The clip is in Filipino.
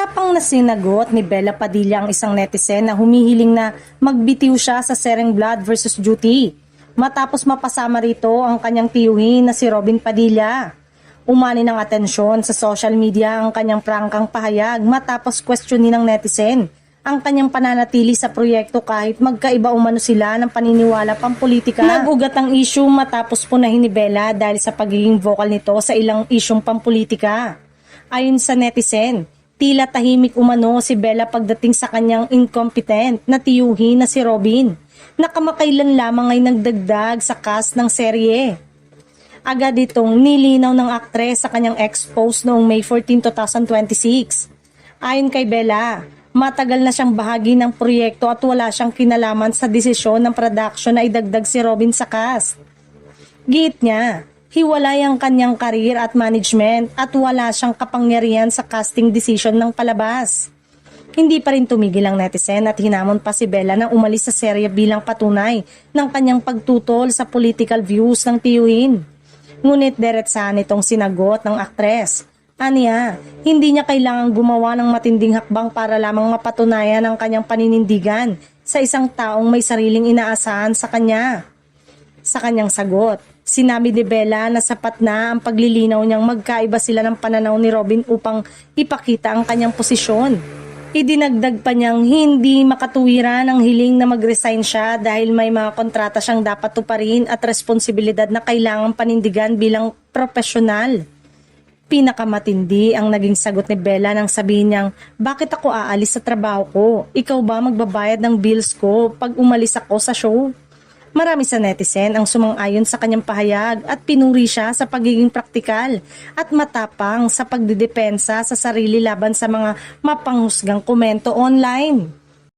Matapang na sinagot ni Bella Padilla ang isang netizen na humihiling na magbitiw siya sa Sereng Blood versus Duty matapos mapasama rito ang kanyang tiyuhin na si Robin Padilla. Umani ng atensyon sa social media ang kanyang prangkang pahayag matapos questionin ng netizen ang kanyang pananatili sa proyekto kahit magkaiba umano sila ng paniniwala pampolitika. Nag-ugat ang issue matapos punahin ni Bella dahil sa pagiging vocal nito sa ilang isyong pampolitika. Ayon sa netizen, tila tahimik umano si Bella pagdating sa kanyang incompetent na tiyuhin na si Robin, na kamakailan lamang ay nagdagdag sa cast ng serye. Agad itong nilinaw ng aktres sa kanyang ex-post noong May 14, 2026. Ayon kay Bella, matagal na siyang bahagi ng proyekto at wala siyang kinalaman sa desisyon ng production na idagdag si Robin sa cast. Giit niya, hiwalay ang kanyang career at management at wala siyang kapangyarihan sa casting decision ng palabas. Hindi pa rin tumigil ang netizen at hinamon pa si Bella na umalis sa serye bilang patunay ng kanyang pagtutol sa political views ng tiyuhin. Ngunit diretsahan itong sinagot ng aktres. Aniya, hindi niya kailangang gumawa ng matinding hakbang para lamang mapatunayan ang kanyang paninindigan sa isang taong may sariling inaasahan sa kanya. Sa kanyang sagot, sinabi ni Bella na sapat na ang paglilinaw niyang magkaiba sila ng pananaw ni Robin upang ipakita ang kanyang posisyon. Idinagdag pa niyang hindi makatuwiran ang hiling na mag-resign siya dahil may mga kontrata siyang dapat tuparin at responsibilidad na kailangang panindigan bilang profesional. Pinakamatindi ang naging sagot ni Bella nang sabihin niyang, "Bakit ako aalis sa trabaho ko? Ikaw ba magbabayad ng bills ko pag umalis ako sa show?" Marami sa netizen ang sumang-ayon sa kanyang pahayag at pinuri siya sa pagiging praktikal at matapang sa pagdidepensa sa sarili laban sa mga mapanghusgang komento online.